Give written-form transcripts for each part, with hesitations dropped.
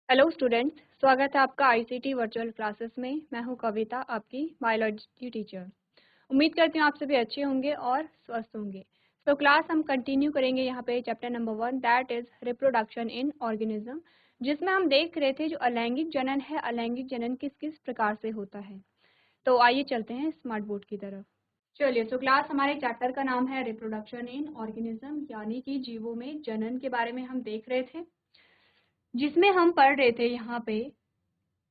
Hello students, स्वागत है आपका आईसीटी वर्चुअल क्लासेस में। मैं हूं कविता, आपकी बायोलॉजी टीचर। उम्मीद करती हूं आप सभी अच्छे होंगे और स्वस्थ होंगे। तो क्लास हम कंटिन्यू करेंगे यहाँ पे chapter number 1, that is reproduction in organism, जिसमें हम देख रहे थे जो अलैंगिक जनन है, अलैंगिक जनन किस किस प्रकार से होता है। तो आइए चलते हैं स्मार्ट बोर्ड की तरफ। चलिए, तो क्लास हमारे चैप्टर का नाम है रिप्रोडक्शन इन ऑर्गेनिज्म, यानी कि जीवों में जनन के बारे में हम देख रहे थे, जिसमें हम पढ़ रहे थे यहाँ पे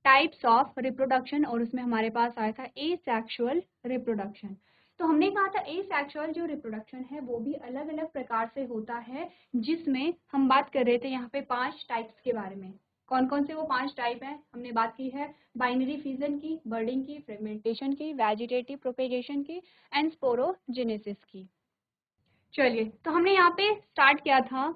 टाइप्स ऑफ रिप्रोडक्शन, और उसमें हमारे पास आया था एसेक्सुअल रिप्रोडक्शन। तो हमने कहा था एसेक्सुअल जो रिप्रोडक्शन है वो भी अलग अलग प्रकार से होता है, जिसमें हम बात कर रहे थे यहाँ पे 5 टाइप्स के बारे में। कौन कौन से वो 5 टाइप हैं? हमने बात की है बाइनरी फिजन की, बर्डिंग की, फ्रेगमेंटेशन की, वेजिटेटिव प्रोपेगेशन की एंड स्पोरोजेनेसिस की। चलिए, तो हमने यहाँ पे स्टार्ट किया था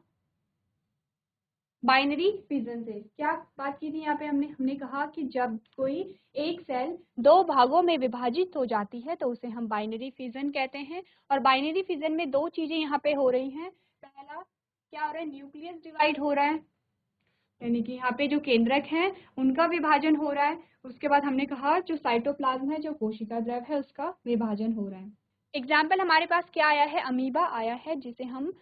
बाइनरी फिजन से। क्या बात की थी यहाँ पे? हमने कहा कि जब कोई एक सेल 2 भागों में विभाजित हो जाती है तो उसे हम बाइनरी फिजन कहते हैं। और बाइनरी फिजन में 2 चीजें यहाँ पे हो रही हैं। पहला क्या हो रहा है? न्यूक्लियस डिवाइड हो रहा है, यानी कि यहाँ पे जो केंद्रक है उनका विभाजन हो रहा है। उसके बाद हमने कहा जो साइटोप्लाज्म है, जो कोशिका द्रव है, उसका विभाजन हो रहा है। एग्जाम्पल हमारे पास क्या आया है? अमीबा आया है, जिसे हम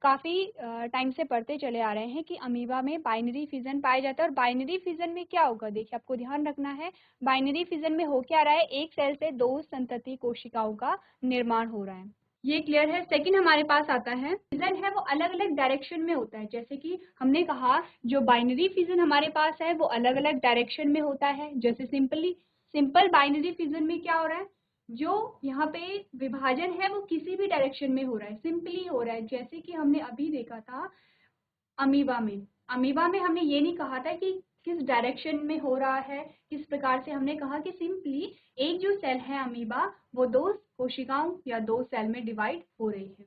काफी टाइम से पढ़ते चले आ रहे हैं कि अमीबा में बाइनरी फिजन पाया जाता है। और बाइनरी फिजन में क्या होगा, देखिए आपको ध्यान रखना है, बाइनरी फिजन में हो क्या रहा है? एक सेल से 2 संतति कोशिकाओं का निर्माण हो रहा है। ये क्लियर है? सेकंड हमारे पास आता है फिजन है वो अलग अलग डायरेक्शन में होता है। जैसे कि हमने कहा जो बाइनरी फिजन हमारे पास है वो अलग अलग डायरेक्शन में होता है। जैसे सिंपल बाइनरी फिजन में क्या हो रहा है? जो यहाँ पे विभाजन है वो किसी भी डायरेक्शन में हो रहा है, सिंपली हो रहा है। जैसे कि हमने अभी देखा था अमीबा में हमने ये नहीं कहा था कि किस डायरेक्शन में हो रहा है, किस प्रकार से। हमने कहा कि सिंपली एक जो सेल है अमीबा, वो 2 कोशिकाओं या 2 सेल में डिवाइड हो रही है।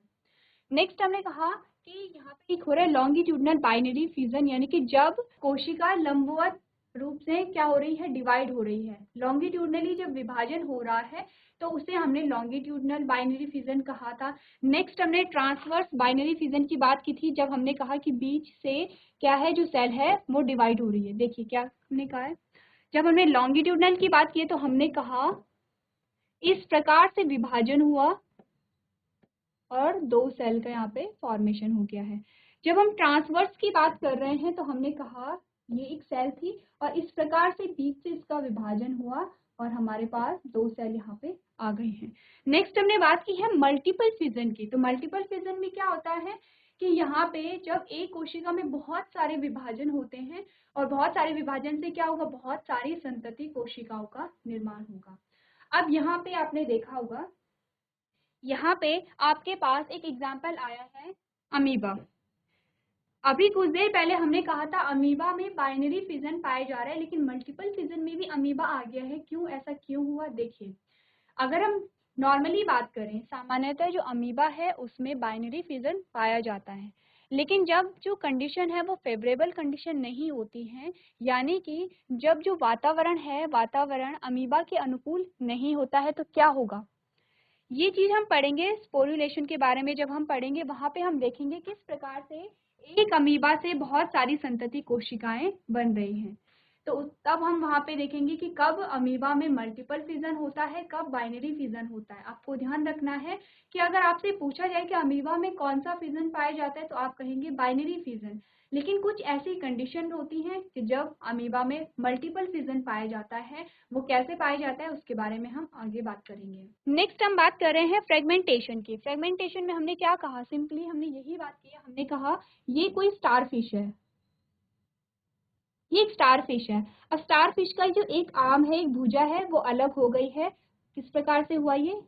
नेक्स्ट हमने कहा कि यहाँ पे एक हो रहा है लॉन्गिट्यूडनल बाइनरी फ्यूजन, यानी कि जब कोशिका लंबवत रूप से क्या हो रही है? डिवाइड हो रही है। लॉन्गिट्यूडनली जब विभाजन हो रहा है तो उसे हमने लॉन्गिट्यूडनल बाइनरी फ्यूजन कहा था। नेक्स्ट हमने ट्रांसवर्स बाइनरी फ्यूजन की बात की थी, जब हमने कहा कि बीच से क्या है, जो सेल है वो डिवाइड हो रही है। देखिए क्या हमने कहा है, जब हमने लॉन्गिट्यूडनल की बात की तो हमने कहा इस प्रकार से विभाजन हुआ और 2 सेल का यहाँ पे फॉर्मेशन हो गया है। जब हम ट्रांसवर्स की बात कर रहे हैं तो हमने कहा ये एक सेल थी और इस प्रकार से बीच से इसका विभाजन हुआ और हमारे पास 2 सेल यहाँ पे आ गए हैं। नेक्स्ट हमने बात की है मल्टीपल फिजन की। तो मल्टीपल फिजन में क्या होता है कि यहाँ पे जब एक कोशिका में बहुत सारे विभाजन होते हैं और बहुत सारे विभाजन से क्या होगा? बहुत सारी संतति कोशिकाओं का निर्माण होगा। अब यहाँ पे आपने देखा होगा, यहाँ पे आपके पास एक एग्जाम्पल आया है अमीबा। अभी कुछ देर पहले हमने कहा था अमीबा में बाइनरी फिजन पाया जा रहा है, लेकिन मल्टीपल फिजन में भी अमीबा आ गया है। क्यों? ऐसा क्यों हुआ? देखिए, अगर हम नॉर्मली बात करें, सामान्यतः जो अमीबा है उसमें बाइनरी फिजन पाया जाता है, लेकिन जब जो कंडीशन है वो फेवरेबल कंडीशन नहीं होती है, यानी कि जब जो वातावरण है, वातावरण अमीबा के अनुकूल नहीं होता है, तो क्या होगा? ये चीज हम पढ़ेंगे स्पोरुलेशन के बारे में। जब हम पढ़ेंगे वहां पे हम देखेंगे किस प्रकार से एक अमीबा से बहुत सारी संतति कोशिकाएं बन रही हैं। तो तब हम वहां पे देखेंगे कि कब अमीबा में मल्टीपल फिजन होता है, कब बाइनरी फिजन होता है। आपको ध्यान रखना है कि अगर आपसे पूछा जाए कि अमीबा में कौन सा फिजन पाया जाता है तो आप कहेंगे बाइनरी फिजन, लेकिन कुछ ऐसी कंडीशन होती हैं कि जब अमीबा में मल्टीपल फिजन पाया जाता है। वो कैसे पाया जाता है उसके बारे में हम आगे बात करेंगे। नेक्स्ट हम बात कर रहे हैं फ्रेगमेंटेशन की। फ्रेगमेंटेशन में हमने क्या कहा? सिंपली हमने यही बात की है, हमने कहा ये कोई स्टार फिश है, ये एक स्टार फिश है। और स्टार फिश का जो एक आर्म है, एक भुजा है, वो अलग हो गई है। किस प्रकार से हुआ ये?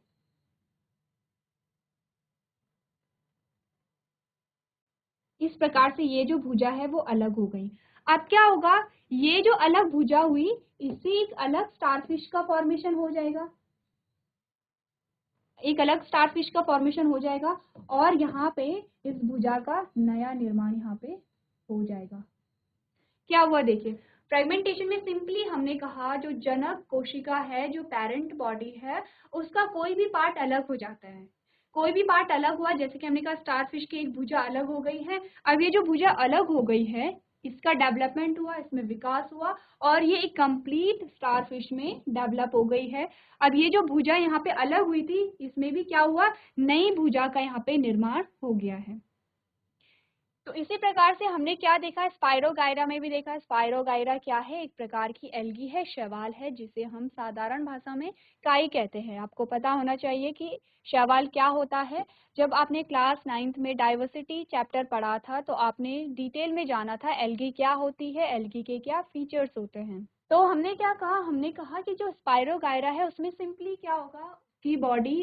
इस प्रकार से ये जो भुजा है वो अलग हो गई। अब क्या होगा? ये जो अलग भुजा हुई, इससे एक अलग स्टारफिश का फॉर्मेशन हो जाएगा, एक अलग स्टारफिश का फॉर्मेशन हो जाएगा और यहाँ पे इस भुजा का नया निर्माण यहाँ पे हो जाएगा। क्या हुआ? देखिए, फ्रेगमेंटेशन में सिंपली हमने कहा जो जनक कोशिका है, जो पेरेंट बॉडी है, उसका कोई भी पार्ट अलग हो जाता है। कोई भी पार्ट अलग हुआ, जैसे कि हमने कहा स्टारफिश की एक भुजा अलग हो गई है। अब ये जो भुजा अलग हो गई है, इसका डेवलपमेंट हुआ, इसमें विकास हुआ और ये एक कंप्लीट स्टारफिश में डेवलप हो गई है। अब ये जो भुजा यहाँ पे अलग हुई थी, इसमें भी क्या हुआ, नई भुजा का यहाँ पे निर्माण हो गया है। तो इसी प्रकार से हमने क्या देखा, स्पायरोगायरा में भी देखा। स्पायरोगायरा क्या है, एक प्रकार की एल्गी है, शैवाल है, जिसे हम साधारण भाषा में काई कहते हैं। आपको पता होना चाहिए कि शैवाल क्या होता है। जब आपने क्लास 9th में डाइवर्सिटी चैप्टर पढ़ा था तो आपने डिटेल में जाना था एल्गी क्या होती है, एल्गी के क्या फीचर्स होते हैं। तो हमने क्या कहा, हमने कहा कि जो स्पायरोगायरा है उसमें सिंपली क्या होगा कि बॉडी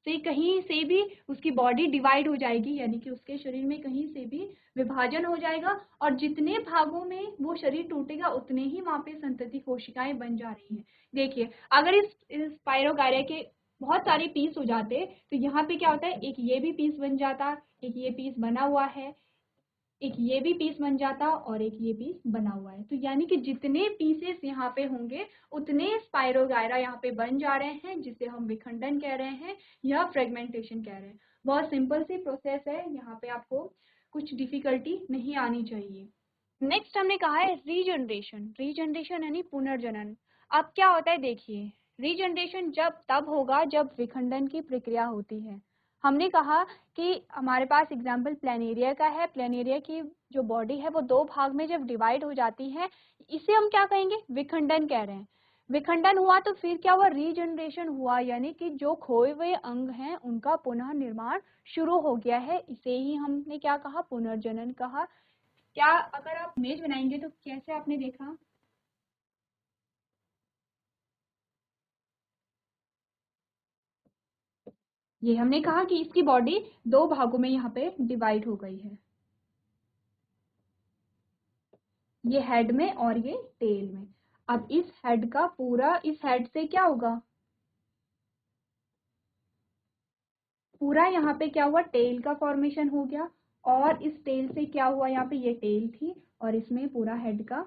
से कहीं से भी उसकी बॉडी डिवाइड हो जाएगी, यानी कि उसके शरीर में कहीं से भी विभाजन हो जाएगा और जितने भागों में वो शरीर टूटेगा उतने ही वहाँ पे संतति कोशिकाएं बन जा रही हैं। देखिए, अगर इस स्पायरोगायरा के बहुत सारे पीस हो जाते तो यहाँ पे क्या होता है, एक ये भी पीस बन जाता, एक ये पीस बना हुआ है, एक ये भी पीस बन जाता और एक ये पीस बना हुआ है। तो यानी कि जितने पीसेस यहाँ पे होंगे उतने स्पायरोगायरा यहाँ पे बन जा रहे हैं, जिसे हम विखंडन कह रहे हैं या फ्रेगमेंटेशन कह रहे हैं। बहुत सिंपल सी प्रोसेस है, यहाँ पे आपको कुछ डिफिकल्टी नहीं आनी चाहिए। नेक्स्ट हमने कहा है रीजनरेशन। रीजनरेशन यानी पुनर्जनन। अब क्या होता है, देखिए, रीजनरेशन जब तब होगा जब विखंडन की प्रक्रिया होती है। हमने कहा कि हमारे पास एग्जाम्पल प्लेनेरिया का है। प्लेनेरिया की जो बॉडी है वो दो भाग में जब डिवाइड हो जाती है, इसे हम क्या कहेंगे, विखंडन कह रहे हैं। विखंडन हुआ तो फिर क्या हुआ, रीजनरेशन हुआ, यानी कि जो खोए हुए अंग हैं उनका पुनः निर्माण शुरू हो गया है। इसे ही हमने क्या कहा, पुनर्जनन कहा। क्या अगर आप इमेज बनाएंगे तो कैसे आपने देखा, ये हमने कहा कि इसकी बॉडी दो भागों में यहाँ पे डिवाइड हो गई है, ये हेड में और ये टेल में। अब इस हेड का पूरा, इस हेड से क्या होगा, पूरा यहाँ पे क्या हुआ, टेल का फॉर्मेशन हो गया और इस टेल से क्या हुआ, यहाँ पे ये टेल थी और इसमें पूरा हेड का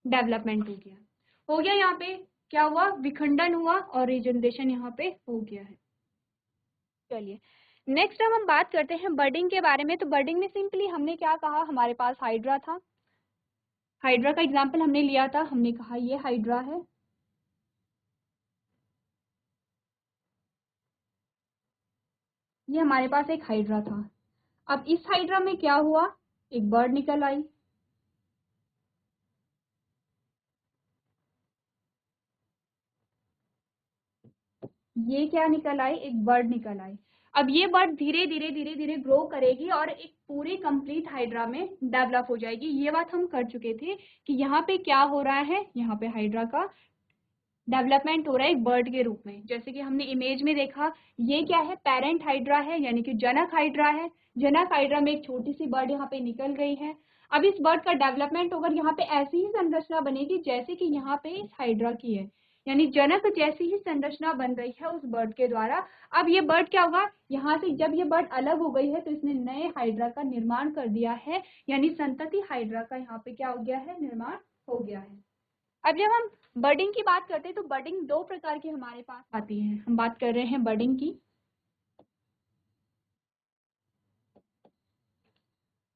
डेवलपमेंट हो गया यहाँ पे क्या हुआ, विखंडन हुआ और रीजनरेशन यहाँ पे हो गया है। चलिए नेक्स्ट हम बात करते हैं बर्डिंग के बारे में। तो बर्डिंग में सिंपली हमने क्या कहा, हमारे पास हाइड्रा था, हाइड्रा का एग्जाम्पल हमने लिया था, हमने कहा ये हाइड्रा है, ये हमारे पास एक हाइड्रा था। अब इस हाइड्रा में क्या हुआ, एक बर्ड निकल आई, ये क्या निकल आई, एक बर्ड निकल आई। अब ये बर्ड धीरे धीरे धीरे धीरे ग्रो करेगी और एक पूरी कंप्लीट हाइड्रा में डेवलप हो जाएगी। ये बात हम कर चुके थे कि यहाँ पे क्या हो रहा है, यहाँ पे हाइड्रा का डेवलपमेंट हो रहा है एक बर्ड के रूप में। जैसे कि हमने इमेज में देखा, ये क्या है, पेरेंट हाइड्रा है, यानी कि जनक हाइड्रा है। जनक हाइड्रा में एक छोटी सी बर्ड यहाँ पे निकल गई है। अब इस बर्ड का डेवलपमेंट होकर यहाँ पे ऐसी ही संरचना बनेगी जैसे कि यहाँ पे इस हाइड्रा की है, यानी जनक जैसी ही संरचना बन रही है उस बर्ड के द्वारा। अब ये बर्ड क्या होगा, यहाँ से जब ये बर्ड अलग हो गई है तो इसने नए हाइड्रा का निर्माण कर दिया है, यानी संतति हाइड्रा का यहाँ पे क्या हो गया है, निर्माण हो गया है। अब जब हम बर्डिंग की बात करते हैं तो बर्डिंग दो प्रकार की हमारे पास आती है। हम बात कर रहे हैं बर्डिंग की,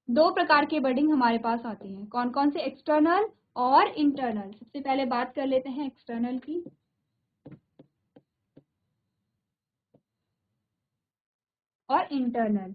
दो प्रकार के बर्डिंग हमारे पास आती हैं। कौन कौन से, एक्सटर्नल और इंटरनल। सबसे पहले बात कर लेते हैं एक्सटर्नल की। और इंटरनल,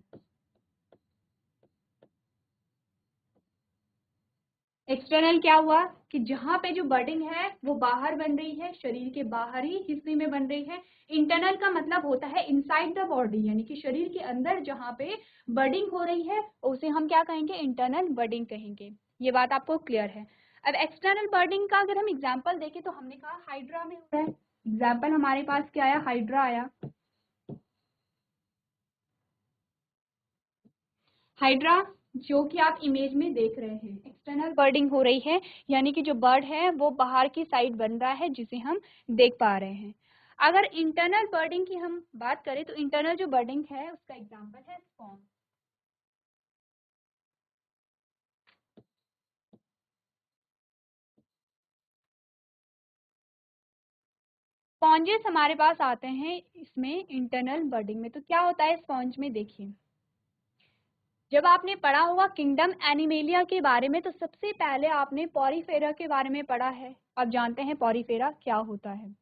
एक्सटर्नल क्या हुआ कि जहां पे जो बर्डिंग है वो बाहर बन रही है, शरीर के बाहरी हिस्से में बन रही है। इंटरनल का मतलब होता है इनसाइड द बॉडी, यानी कि शरीर के अंदर जहां पे बर्डिंग हो रही है उसे हम क्या कहेंगे, इंटरनल बर्डिंग कहेंगे। ये बात आपको क्लियर है। अब एक्सटर्नल बर्डिंग का अगर हम एग्जाम्पल देखें तो हमने कहा हाइड्रा में हो रहा है। एग्जाम्पल हमारे पास क्या आया, हाइड्रा आया। हाइड्रा जो कि आप इमेज में देख रहे हैं, एक्सटर्नल बर्डिंग हो रही है, यानी कि जो बर्ड है वो बाहर की साइड बन रहा है जिसे हम देख पा रहे हैं। अगर इंटरनल बर्डिंग की हम बात करें तो इंटरनल जो बर्डिंग है उसका एग्जांपल है स्पॉन्ज। स्पॉन्जेस हमारे पास आते हैं इसमें इंटरनल बर्डिंग में। तो क्या होता है स्पॉन्ज में, देखिए जब आपने पढ़ा होगा किंगडम एनिमेलिया के बारे में तो सबसे पहले आपने पॉरीफेरा के बारे में पढ़ा है। अब जानते हैं पॉरीफेरा क्या होता है,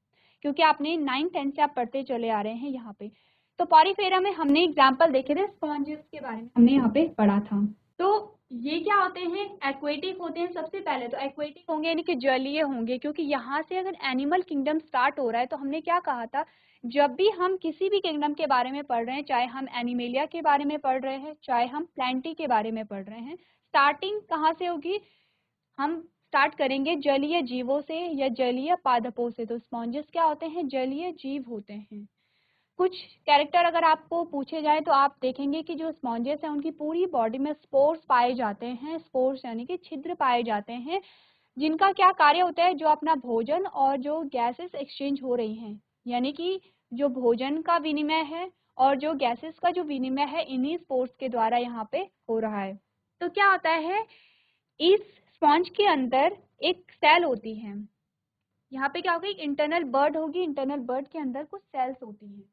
क्योंकि आपने 9th 10th से आप पढ़ते चले आ रहे हैं यहाँ पे। तो पॉरीफेरा में हमने एग्जाम्पल देखे थे, स्पॉन्जेस के बारे में हमने यहाँ पे पढ़ा था। तो ये क्या होते हैं, एक्वेटिक होते हैं। सबसे पहले तो एक्वेटिक होंगे यानी कि जलीय होंगे, क्योंकि यहाँ से अगर एनिमल किंगडम स्टार्ट हो रहा है तो हमने क्या कहा था, जब भी हम किसी भी किंगडम के बारे में पढ़ रहे हैं, चाहे हम एनिमेलिया के बारे में पढ़ रहे हैं, चाहे हम प्लांटी के बारे में पढ़ रहे हैं, स्टार्टिंग कहाँ से होगी, हम स्टार्ट करेंगे जलीय जीवों से या जलीय पादपों से। तो स्पॉन्जेस क्या होते हैं, जलीय जीव होते हैं। कुछ कैरेक्टर अगर आपको पूछे जाए तो आप देखेंगे कि जो स्पॉन्जेस हैं उनकी पूरी बॉडी में स्पोर्स पाए जाते हैं। स्पोर्स यानी कि छिद्र पाए जाते हैं, जिनका क्या कार्य होता है, जो अपना भोजन और जो गैसेस एक्सचेंज हो रही हैं, यानी कि जो भोजन का विनिमय है और जो गैसेस का जो विनिमय है, इन्हीं स्पोर्स के द्वारा यहाँ पे हो रहा है। तो क्या होता है, इस स्पॉन्ज के अंदर एक सेल होती है। यहाँ पे क्या होगी, इंटरनल बर्ड होगी, इंटरनल बर्ड के अंदर कुछ सेल्स होती हैं।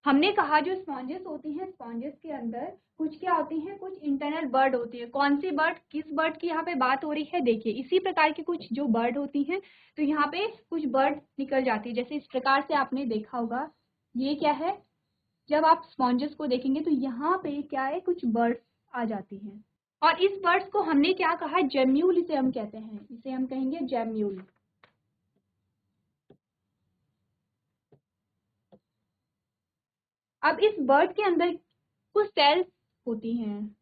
हमने कहा जो स्पॉन्जेस होती हैं, स्पॉन्जेस के अंदर कुछ क्या होती हैं, कुछ इंटरनल बर्ड होती है। कौन सी बर्ड, किस बर्ड की यहाँ पे बात हो रही है, देखिए इसी प्रकार की कुछ जो बर्ड होती हैं। तो यहाँ पे कुछ बर्ड निकल जाती है, जैसे इस प्रकार से आपने देखा होगा। ये क्या है, जब आप स्पॉन्जेस को देखेंगे तो यहाँ पे क्या है, कुछ बर्ड्स आ जाती हैं। और इस बर्ड्स को हमने क्या कहा, जेम्यूल इसे हम कहते हैं, इसे हम कहेंगे जेम्यूल। अब इस बर्ड के अंदर कुछ सेल्स होती हैं।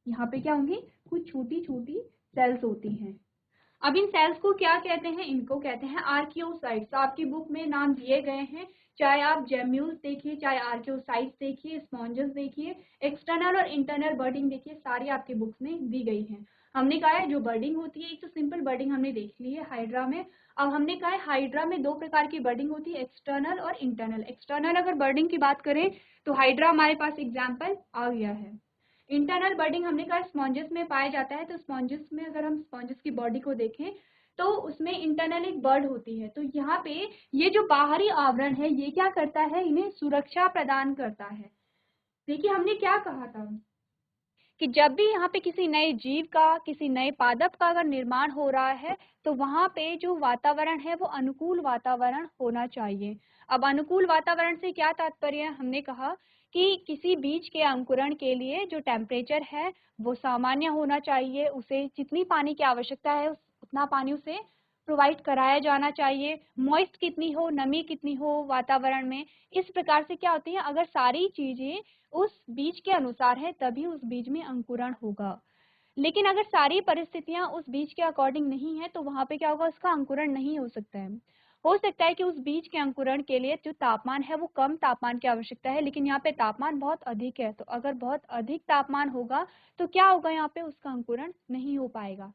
यहाँ पे क्या होंगी, कुछ छोटी छोटी सेल्स होती हैं। अब इन सेल्स को क्या कहते हैं, इनको कहते हैं आर्कियोसाइट्स। आपकी बुक में नाम दिए गए हैं, चाहे आप जेम्यूल्स देखिए, चाहे आर्कियोसाइट्स देखिए, स्पॉन्जेस देखिए, एक्सटर्नल और इंटरनल बर्डिंग देखिए, सारी आपकी बुक्स में दी गई हैं। हमने कहा है जो बर्डिंग होती है, एक तो सिंपल बर्डिंग हमने देख ली है हाइड्रा में। अब हमने कहा है हाइड्रा में दो प्रकार की बर्डिंग होती है, एक्सटर्नल और इंटरनल। एक्सटर्नल अगर बर्डिंग की बात करें तो हाइड्रा हमारे पास एग्जाम्पल आ गया है। इंटरनल बर्डिंग हमने कहा स्पॉन्जेस में पाया जाता है। तो स्पॉन्जेस में अगर हम स्पॉन्जेस की बॉडी को देखें तो उसमें इंटरनल एक बर्ड होती है। तो यहाँ पे ये जो बाहरी आवरण है ये क्या करता है, इन्हें सुरक्षा प्रदान करता है। देखिए हमने क्या कहा था कि जब भी यहाँ पे किसी नए जीव का, किसी नए पादप का अगर निर्माण हो रहा है तो वहाँ पे जो वातावरण है वो अनुकूल वातावरण होना चाहिए। अब अनुकूल वातावरण से क्या तात्पर्य है, हमने कहा कि किसी बीज के अंकुरण के लिए जो टेम्परेचर है वो सामान्य होना चाहिए। उसे जितनी पानी की आवश्यकता है उतना पानी उसे प्रोवाइड कराया जाना चाहिए। मॉइस्ट कितनी हो, नमी कितनी हो वातावरण में, इस प्रकार से क्या होती है, अगर सारी चीजें उस बीज के अनुसार है तभी उस बीज में अंकुरण होगा। लेकिन अगर सारी परिस्थितियां उस बीज के अकॉर्डिंग नहीं है तो वहां पे क्या होगा, उसका अंकुरण नहीं हो सकता है। हो सकता है कि उस बीज के अंकुरण के लिए जो तापमान है वो कम तापमान की आवश्यकता है, लेकिन यहाँ पे तापमान बहुत अधिक है। तो अगर बहुत अधिक तापमान होगा तो क्या होगा, यहाँ पे उसका अंकुरण नहीं हो पाएगा।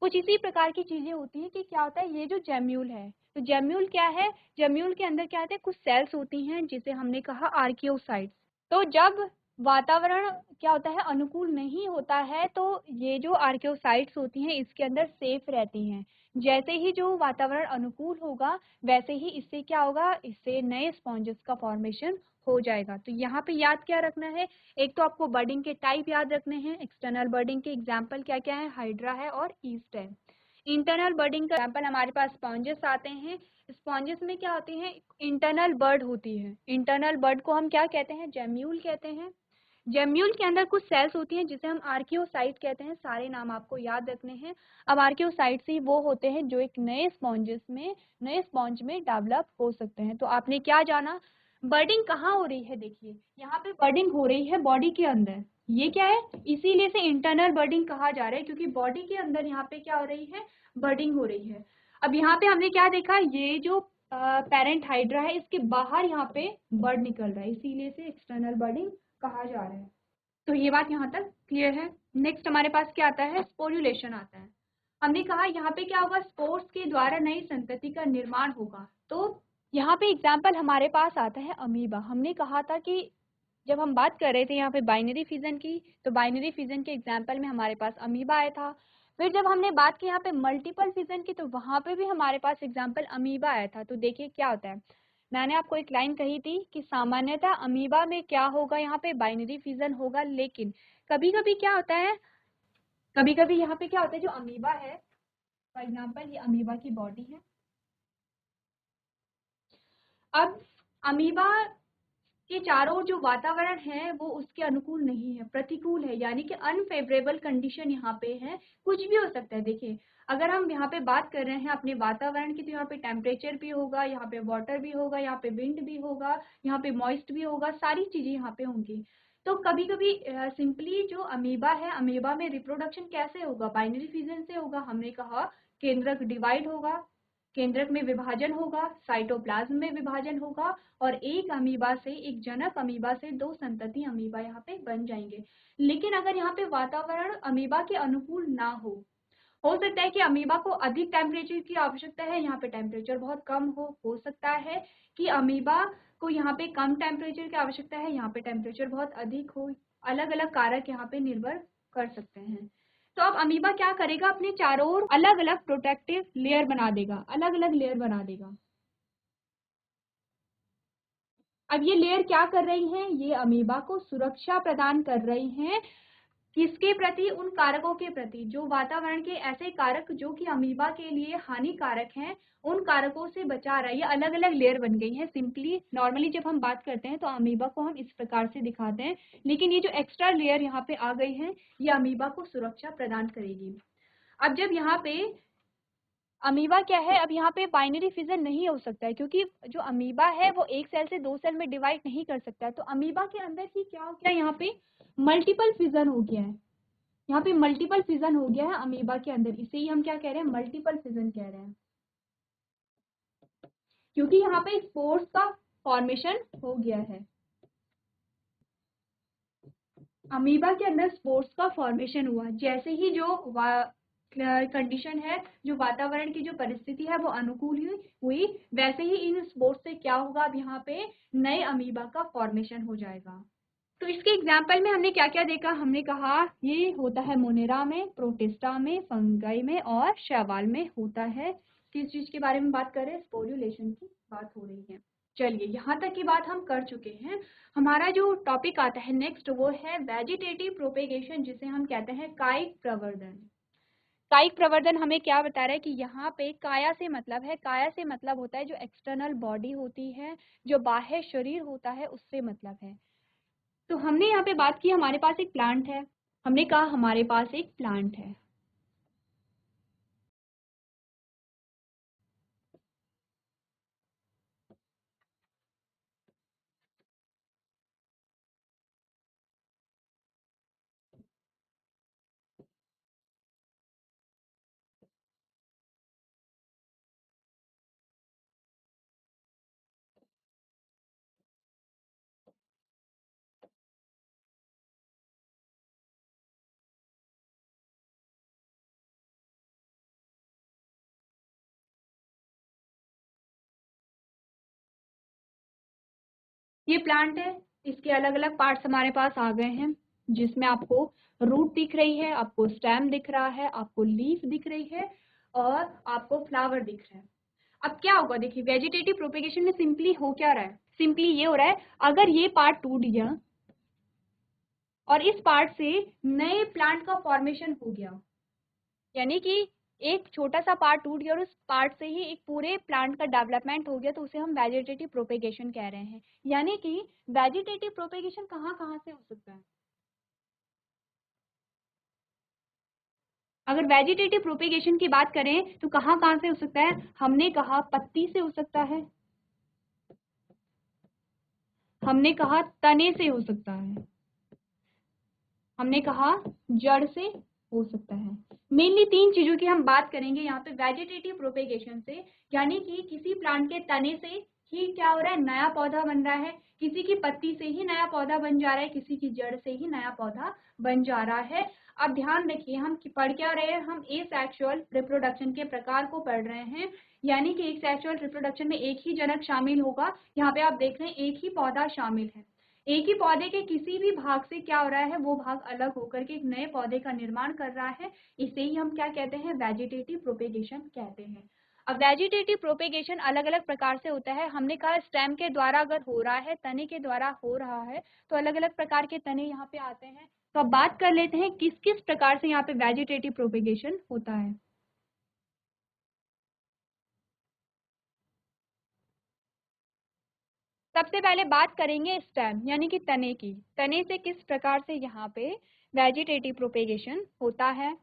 कुछ इसी प्रकार की चीजें होती हैं कि क्या होता है, ये जो जेम्यूल है, तो जेम्यूल क्या है, जेम्यूल के अंदर क्या होता है, कुछ सेल्स होती हैं जिसे हमने कहा आर्कियोसाइट्स। तो जब वातावरण क्या होता है, अनुकूल नहीं होता है, तो ये जो आर्कियोसाइट्स होती हैं इसके अंदर सेफ रहती हैं। जैसे ही जो वातावरण अनुकूल होगा वैसे ही इससे क्या होगा, इससे नए स्पॉन्जेस का फॉर्मेशन हो जाएगा। तो यहाँ पे याद क्या रखना है, एक तो आपको बर्डिंग के टाइप याद रखने हैं। एक्सटर्नल बर्डिंग के एग्जाम्पल क्या क्या है, हाइड्रा है और ईस्ट है। इंटरनल बर्डिंग का एग्जाम्पल हमारे पास स्पॉन्जेस आते हैं। स्पॉन्जेस में क्या होती है, इंटरनल बर्ड होती है। इंटरनल बर्ड को हम क्या कहते हैं, जेम्यूल कहते हैं। जेम्यूल के अंदर कुछ सेल्स होती हैं जिसे हम आर्कियोसाइट कहते हैं। सारे नाम आपको याद रखने हैं। अब आर्कियोसाइट्स ही वो होते हैं जो एक नए स्पॉन्जेस में, नए स्पॉन्ज में डेवलप हो सकते हैं। तो आपने क्या जाना, बर्डिंग कहाँ हो रही है, देखिए यहाँ पे बर्डिंग हो रही है बॉडी के अंदर। ये क्या है, इसीलिए से इंटरनल बर्डिंग कहा जा रहा है, क्योंकि बॉडी के अंदर यहाँ पे क्या हो रही है, बर्डिंग हो रही है। अब यहाँ पे हमने क्या देखा, ये जो पेरेंट हाइड्रा है इसके बाहर यहाँ पे बर्ड निकल रहा है, इसीलिए से एक्सटर्नल बर्डिंग कहा जा रहा है। तो ये बात यहाँ तक क्लियर है। नेक्स्ट हमारे पास क्या आता है, स्पोरुलेशन आता है। हमने कहा यहाँ पे क्या होगा, स्पोर्स के द्वारा नई संतति का निर्माण होगा। तो यहाँ पे एग्जाम्पल हमारे पास आता है अमीबा। हमने कहा था कि जब हम बात कर रहे थे यहाँ पे बाइनरी फिजन की, तो बाइनरी फिजन के एग्जाम्पल में हमारे पास अमीबा आया था। फिर जब हमने बात की यहाँ पे मल्टीपल फिजन की, तो वहां पे भी हमारे पास एग्जाम्पल अमीबा आया था। तो देखिए क्या होता है, मैंने आपको एक लाइन कही थी कि सामान्यतः अमीबा में क्या होगा, यहाँ पे बाइनरी फिजन होगा, लेकिन कभी कभी क्या होता है, कभी कभी यहाँ पे क्या होता है, जो अमीबा है, फॉर एग्जाम्पल ये अमीबा की बॉडी है। अब अमीबा के चारों जो वातावरण है वो उसके अनुकूल नहीं है, प्रतिकूल है, यानी कि अनफेवरेबल कंडीशन यहाँ पे है। कुछ भी हो सकता है। देखिए, अगर हम यहाँ पे बात कर रहे हैं अपने वातावरण की, तो यहाँ पे टेम्परेचर भी होगा, यहाँ पे वाटर भी होगा, यहाँ पे विंड भी होगा, यहाँ पे मॉइस्ट भी होगा, सारी चीजें यहाँ पे होंगी। तो कभी कभी सिंपली जो अमीबा है, अमीबा में रिप्रोडक्शन कैसे होगा, बाइनरी फिजन से होगा। हमने कहा केंद्रक डिवाइड होगा, केंद्रक में विभाजन होगा, साइटोप्लाज्म में विभाजन होगा, और एक अमीबा से, एक जनक अमीबा से दो संतति अमीबा यहाँ पे बन जाएंगे। लेकिन अगर यहाँ पे वातावरण अमीबा के अनुकूल ना हो सकता है कि अमीबा को अधिक टेम्परेचर की आवश्यकता है, यहाँ पे टेम्परेचर बहुत कम हो सकता है कि अमीबा को यहाँ पे कम टेम्परेचर की आवश्यकता है, यहाँ पे टेम्परेचर बहुत अधिक हो। अलग अलग कारक यहाँ पे निर्भर कर सकते हैं। तो अब अमीबा क्या करेगा, अपने चारों ओर अलग अलग प्रोटेक्टिव लेयर बना देगा, अलग अलग लेयर बना देगा। अब ये लेयर क्या कर रही हैं, ये अमीबा को सुरक्षा प्रदान कर रही हैं। किसके प्रति, उन कारकों के प्रति, जो वातावरण के ऐसे कारक जो कि अमीबा के लिए हानिकारक हैं, उन कारकों से बचा रहा है। ये अलग अलग लेयर बन गई हैं। सिंपली नॉर्मली जब हम बात करते हैं तो अमीबा को हम इस प्रकार से दिखाते हैं, लेकिन ये जो एक्स्ट्रा लेयर यहाँ पे आ गई है, ये अमीबा को सुरक्षा प्रदान करेगी। अब जब यहाँ पे अमीबा क्या है, अब यहाँ पे बाइनरी फिजन नहीं हो सकता है, क्योंकि जो अमीबा है वो एक सेल से दो सेल में डिवाइड नहीं कर सकता है। तो अमीबा के अंदर ही क्या हो गया, यहाँ पे मल्टीपल फिजन हो गया है। यहाँ पे मल्टीपल फिजन हो गया है अमीबा के अंदर, इसे ही हम क्या कह रहे हैं, मल्टीपल फिजन कह रहे हैं, क्योंकि यहाँ पे स्पोर्स का फॉर्मेशन हो गया है। अमीबा के अंदर स्पोर्स का फॉर्मेशन हुआ, जैसे ही जो कंडीशन है, जो वातावरण की जो परिस्थिति है वो अनुकूल हुई, वैसे ही इन स्पोर्स से क्या होगा, अब यहाँ पे नए अमीबा का फॉर्मेशन हो जाएगा। तो इसके एग्जाम्पल में हमने क्या क्या देखा, हमने कहा ये होता है मोनेरा में, प्रोटिस्टा में, फंगाई में और शैवाल में होता है। किस चीज के बारे में बात कर रहे हैं, स्पोरुलेशन की बात हो रही है। चलिए, यहाँ तक की बात हम कर चुके हैं। हमारा जो टॉपिक आता है नेक्स्ट, वो है वेजिटेटिव प्रोपेगेशन, जिसे हम कहते हैं कायिक प्रवर्धन। कायिक प्रवर्धन हमें क्या बता रहा है कि यहाँ पे काया से मतलब है, काया से मतलब होता है जो एक्सटर्नल बॉडी होती है, जो बाह्य शरीर होता है, उससे मतलब है। तो हमने यहाँ पे बात की हमारे पास एक प्लांट है, हमने कहा हमारे पास एक प्लांट है। ये प्लांट है, इसके अलग अलग पार्ट्स हमारे पास आ गए हैं, जिसमें आपको रूट दिख रही है, आपको स्टेम दिख रहा है, आपको लीफ दिख रही है, और आपको फ्लावर दिख रहा है। अब क्या होगा, देखिए वेजिटेटिव प्रोपेगेशन में सिंपली हो क्या रहा है, सिंपली ये हो रहा है, अगर ये पार्ट टूट गया और इस पार्ट से नए प्लांट का फॉर्मेशन हो गया, यानी कि एक छोटा सा पार्ट टूट गया और उस पार्ट से ही एक पूरे प्लांट का डेवलपमेंट हो गया, तो उसे हम वेजिटेटिव प्रोपेगेशन कह रहे हैं। यानी कि वेजिटेटिव प्रोपेगेशन कहाँ कहाँ से हो सकता है, अगर वेजिटेटिव प्रोपेगेशन की बात करें तो कहाँ कहाँ से हो सकता है, हमने कहा पत्ती से हो सकता है, हमने कहा तने से हो सकता है, हमने कहा जड़ से हो सकता है। मेनली तीन चीजों की हम बात करेंगे यहाँ पे वेजिटेटिव प्रोपेगेशन से, यानी कि किसी प्लांट के तने से ही क्या हो रहा है, नया पौधा बन रहा है, किसी की पत्ती से ही नया पौधा बन जा रहा है, किसी की जड़ से ही नया पौधा बन जा रहा है। अब ध्यान रखिए, हम पढ़ क्या रहे हैं, हम एसेक्सुअल रिप्रोडक्शन के प्रकार को पढ़ रहे हैं, यानी कि एसेक्सुअल रिप्रोडक्शन में एक ही जनक शामिल होगा। यहाँ पे आप देख रहे हैं एक ही पौधा शामिल है, एक ही पौधे के किसी भी भाग से क्या हो रहा है, वो भाग अलग होकर के एक नए पौधे का निर्माण कर रहा है। इसे ही हम क्या कहते हैं, वेजिटेटिव प्रोपेगेशन कहते हैं। अब वेजिटेटिव प्रोपेगेशन अलग अलग प्रकार से होता है। हमने कहा स्टेम के द्वारा अगर हो रहा है, तने के द्वारा हो रहा है, तो अलग अलग प्रकार के तने यहाँ पे आते हैं। तो अब बात कर लेते हैं किस किस प्रकार से यहाँ पे वेजिटेटिव प्रोपेगेशन होता है। सबसे पहले बात करेंगे स्टेम यानी कि तने की। तने से किस प्रकार से यहाँ पे वेजिटेटिव प्रोपेगेशन होता है।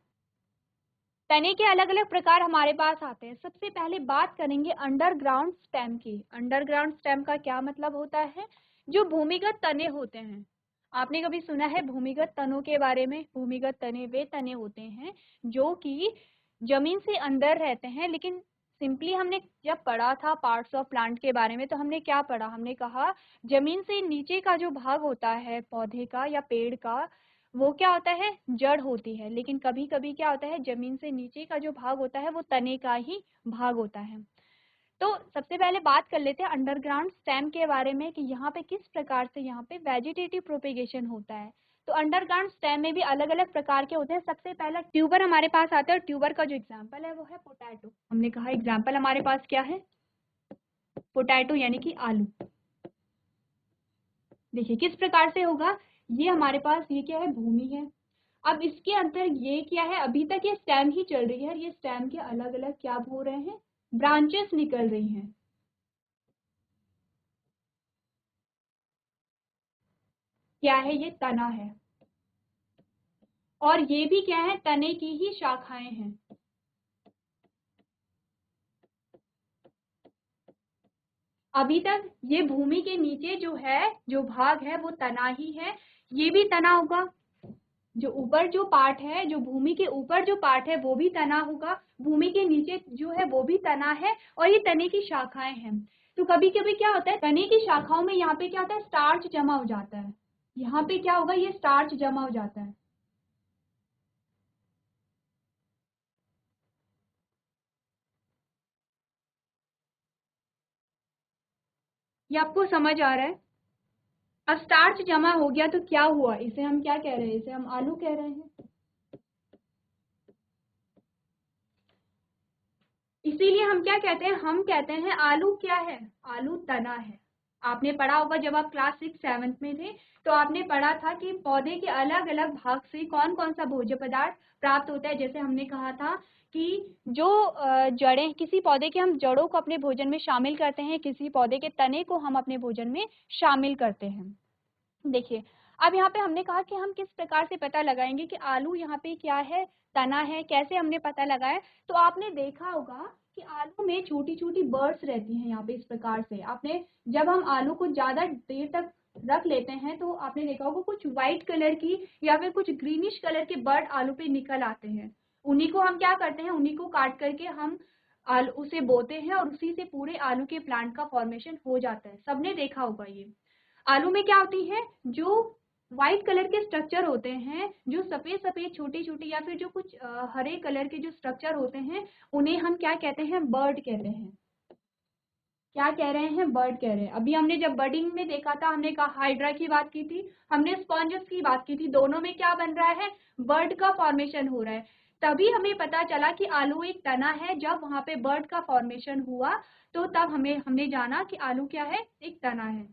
तने के अलग अलग प्रकार हमारे पास आते हैं। सबसे पहले बात करेंगे अंडरग्राउंड स्टेम की। अंडरग्राउंड स्टेम का क्या मतलब होता है? जो भूमिगत तने होते हैं। आपने कभी सुना है भूमिगत तनों के बारे में? भूमिगत तने वे तने होते हैं जो कि जमीन से अंदर रहते हैं। लेकिन सिंपली हमने जब पढ़ा था पार्ट्स ऑफ प्लांट के बारे में, तो हमने क्या पढ़ा? हमने कहा जमीन से नीचे का जो भाग होता है पौधे का या पेड़ का, वो क्या होता है? जड़ होती है। लेकिन कभी कभी क्या होता है, जमीन से नीचे का जो भाग होता है वो तने का ही भाग होता है। तो सबसे पहले बात कर लेते हैं अंडरग्राउंड स्टेम के बारे में कि यहाँ पे किस प्रकार से यहाँ पे वेजिटेटिव प्रोपेगेशन होता है। तो अंडरग्राउंड स्टेम में भी अलग अलग प्रकार के होते हैं। सबसे पहला ट्यूबर हमारे पास आता है। ट्यूबर का जो एग्जाम्पल है वो है पोटैटो। हमने कहा एग्जाम्पल हमारे पास क्या है? पोटैटो यानी कि आलू। देखिए किस प्रकार से होगा। ये हमारे पास ये क्या है? भूमि है। अब इसके अंदर ये क्या है? अभी तक ये स्टेम ही चल रही है। ये स्टेम के अलग अलग क्या हो रहे हैं? ब्रांचेस निकल रही हैं। क्या है? ये तना है। और ये भी क्या है? तने की ही शाखाएं हैं। अभी तक ये भूमि के नीचे जो है, जो भाग है वो तना ही है। ये भी तना होगा। जो ऊपर जो पार्ट है, जो भूमि के ऊपर जो पार्ट है वो भी तना होगा। भूमि के नीचे जो है वो भी तना है। और ये तने की शाखाएं हैं। तो कभी कभी क्या होता है, तने की शाखाओं में यहाँ पे क्या होता है? स्टार्च जमा हो जाता है। यहाँ पे क्या होगा? ये स्टार्च जमा हो जाता है। ये आपको समझ आ रहा है? अब स्टार्च जमा हो गया तो क्या हुआ? इसे हम क्या कह रहे हैं? इसे हम आलू कह रहे हैं। इसीलिए हम क्या कहते हैं? हम कहते हैं आलू क्या है? आलू तना है। आपने पढ़ा होगा जब आप क्लास 6-7 में थे, तो आपने पढ़ा था कि पौधे के अलग अलग भाग से कौन कौन सा भोज्य पदार्थ प्राप्त होता है। जैसे हमने कहा था कि जो जड़ें, किसी पौधे के हम जड़ों को अपने भोजन में शामिल करते हैं, किसी पौधे के तने को हम अपने भोजन में शामिल करते हैं। देखिए अब यहाँ पे हमने कहा कि हम किस प्रकार से पता लगाएंगे कि आलू यहाँ पे क्या है? तना है। कैसे हमने पता लगाया? तो आपने देखा होगा कि आलू में छोटी छोटी बर्ड्स रहती हैं यहाँ पे इस प्रकार से। आपने जब हम आलू को ज्यादा देर तक रख लेते हैं तो आपने देखा होगा कुछ व्हाइट कलर की या फिर कुछ ग्रीनिश कलर के बर्ड आलू पे निकल आते हैं। उन्हीं को हम क्या करते हैं? उन्हीं को काट करके हम आलू उसे बोते हैं और उसी से पूरे आलू के प्लांट का फॉर्मेशन हो जाता है। सबने देखा होगा ये। आलू में क्या होती है? जो व्हाइट कलर के स्ट्रक्चर होते हैं, जो सफेद सफेद छोटी छोटी या फिर जो कुछ हरे कलर के जो स्ट्रक्चर होते हैं, उन्हें हम क्या कहते हैं? बर्ड कहते हैं। क्या कह रहे हैं? बर्ड कह रहे हैं। अभी हमने जब बर्डिंग में देखा था, हमने कहा हाइड्रा की बात की थी, हमने स्पॉन्जस की बात की थी। दोनों में क्या बन रहा है? बर्ड का फॉर्मेशन हो रहा है। तभी हमें पता चला कि आलू एक तना है। जब वहां पे बर्ड का फॉर्मेशन हुआ तो तब हमने जाना कि आलू क्या है? एक तना है।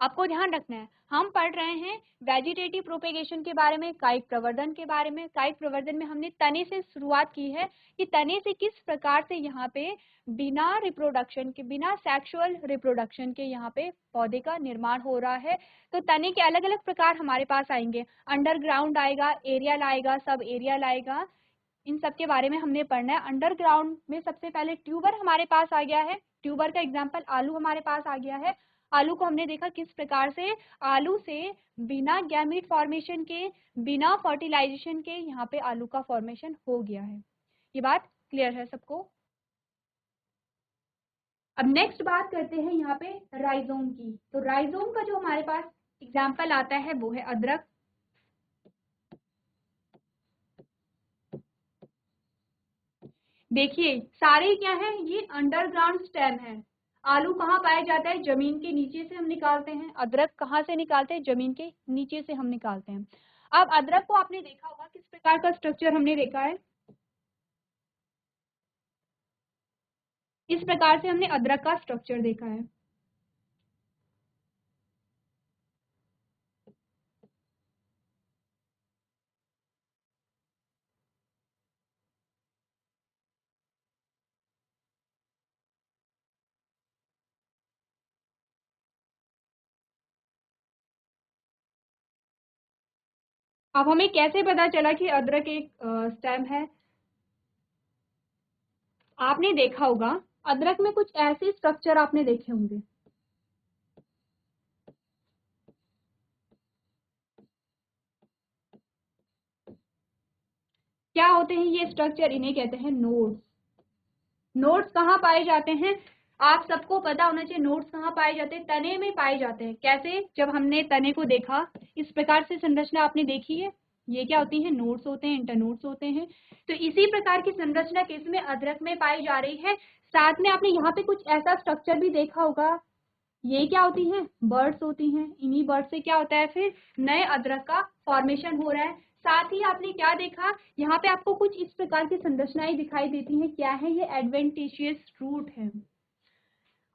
आपको ध्यान रखना है, हम पढ़ रहे हैं वेजिटेटिव प्रोपेगेशन के बारे में, कायिक प्रवर्धन के बारे में। कायिक प्रवर्धन में हमने तने से शुरुआत की है कि तने से किस प्रकार से यहाँ पे बिना रिप्रोडक्शन के, बिना सेक्सुअल रिप्रोडक्शन के यहाँ पे पौधे का निर्माण हो रहा है। तो तने के अलग अलग प्रकार हमारे पास आएंगे। अंडरग्राउंड आएगा, एरियल आएगा, सब एरियल आएगा। इन सब के बारे में हमने पढ़ना है। अंडरग्राउंड में सबसे पहले ट्यूबर हमारे पास आ गया है। ट्यूबर का एग्जाम्पल आलू हमारे पास आ गया है। आलू को हमने देखा किस प्रकार से आलू से बिना गैमीट फॉर्मेशन के, बिना फर्टिलाइजेशन के यहाँ पे आलू का फॉर्मेशन हो गया है। ये बात क्लियर है सबको? अब नेक्स्ट बात करते हैं यहाँ पे राइजोम की। तो राइजोम का जो हमारे पास एग्जाम्पल आता है वो है अदरक। देखिए सारे क्या है? ये अंडरग्राउंड स्टेम है। आलू कहाँ पाया जाता है? जमीन के नीचे से हम निकालते हैं। अदरक कहाँ से निकालते हैं? जमीन के नीचे से हम निकालते हैं। अब अदरक को आपने देखा होगा किस प्रकार का स्ट्रक्चर हमने देखा है। इस प्रकार से हमने अदरक का स्ट्रक्चर देखा है। अब हमें कैसे पता चला कि अदरक एक स्टेम है? आपने देखा होगा अदरक में कुछ ऐसे स्ट्रक्चर आपने देखे होंगे। क्या होते हैं ये स्ट्रक्चर? इन्हें कहते हैं नोड्स। नोड्स कहाँ पाए जाते हैं? आप सबको पता होना चाहिए नोड्स कहाँ पाए जाते हैं? तने में पाए जाते हैं। कैसे? जब हमने तने को देखा, इस प्रकार से संरचना आपने देखी है, ये क्या होती है? नोड्स होते हैं, इंटरनोड्स होते हैं। तो इसी प्रकार की संरचना किसमें? अदरक में पाई जा रही है। साथ में आपने यहाँ पे कुछ ऐसा स्ट्रक्चर भी देखा होगा, ये क्या होती हैं? बर्ड्स होती हैं। इन्हीं बर्ड से क्या होता है? फिर नए अदरक का फॉर्मेशन हो रहा है। साथ ही आपने क्या देखा, यहाँ पे आपको कुछ इस प्रकार की संरचनाएं दिखाई देती हैं। क्या है ये? एडवेंटिशियस रूट है।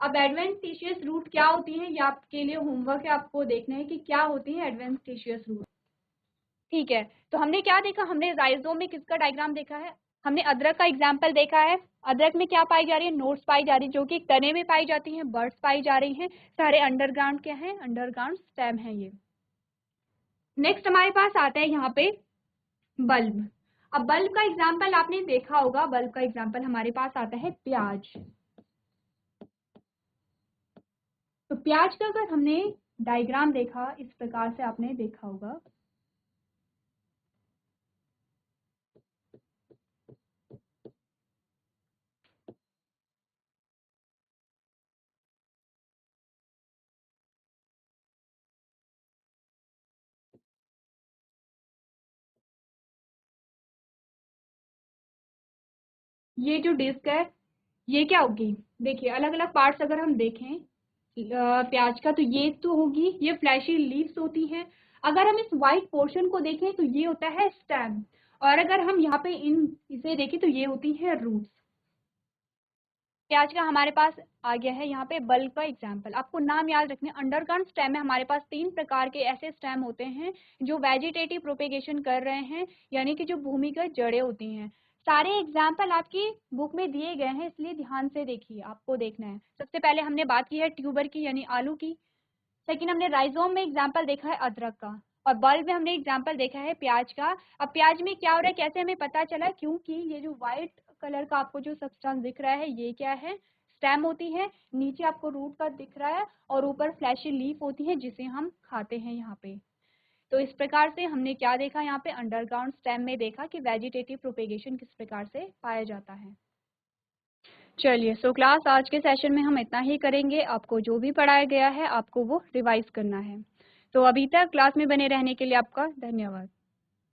अब एडवेंटिशियस रूट क्या होती है, ये आपके लिए होमवर्क है, आपको देखना है कि क्या होती है एडवेंटिशियस रूट। ठीक है, तो हमने क्या देखा? हमने राइजोम में किसका डायग्राम देखा है? हमने अदरक का एग्जाम्पल देखा है। अदरक में क्या पाई जा रही है? नोड्स पाई जा रही है, जो कि तने में पाई जाती हैं, बर्ड्स पाई जा रही हैं। सारे अंडरग्राउंड क्या है? अंडरग्राउंड स्टेम है ये। नेक्स्ट हमारे पास आता है यहाँ पे बल्ब। अब बल्ब का एग्जाम्पल आपने देखा होगा, बल्ब का एग्जाम्पल हमारे पास आता है प्याज। तो प्याज का अगर हमने डायग्राम देखा, इस प्रकार से आपने देखा होगा। ये जो डिस्क है, ये क्या होगी? देखिए अलग अलग पार्ट्स अगर हम देखें प्याज का, तो ये तो होगी, ये फ्लैशी लीव्स होती हैं। अगर हम इस वाइट पोर्शन को देखें तो ये होता है स्टेम, और अगर हम यहाँ पे इसे देखें तो ये होती है रूट्स। प्याज का हमारे पास आ गया है यहाँ पे बल्ब का एग्जाम्पल। आपको नाम याद रखने, अंडरग्राउंड स्टेम में हमारे पास 3 प्रकार के ऐसे स्टेम होते हैं जो वेजिटेटिव प्रोपेगेशन कर रहे हैं, यानी कि जो भूमिगत जड़ें होती हैं। सारे एग्जाम्पल आपकी बुक में दिए गए हैं, इसलिए ध्यान से देखिए, आपको देखना है। सबसे पहले हमने बात की है ट्यूबर की, यानी आलू की। सेकंड हमने राइजोम में एग्जाम्पल देखा है अदरक का, और बल्ब में हमने एग्जाम्पल देखा है प्याज का। अब प्याज में क्या हो रहा है, कैसे हमें पता चला? क्योंकि ये जो व्हाइट कलर का आपको जो सब्सटेंस दिख रहा है, ये क्या है? स्टेम होती है। नीचे आपको रूट का दिख रहा है, और ऊपर फ्लैशी लीफ होती है जिसे हम खाते हैं यहाँ पे। तो इस प्रकार से हमने क्या देखा यहाँ पे? अंडरग्राउंड स्टेम में देखा कि वेजिटेटिव प्रोपेगेशन किस प्रकार से पाया जाता है। चलिए, सो क्लास आज के सेशन में हम इतना ही करेंगे। आपको जो भी पढ़ाया गया है आपको वो रिवाइज करना है। तो अभी तक क्लास में बने रहने के लिए आपका धन्यवाद।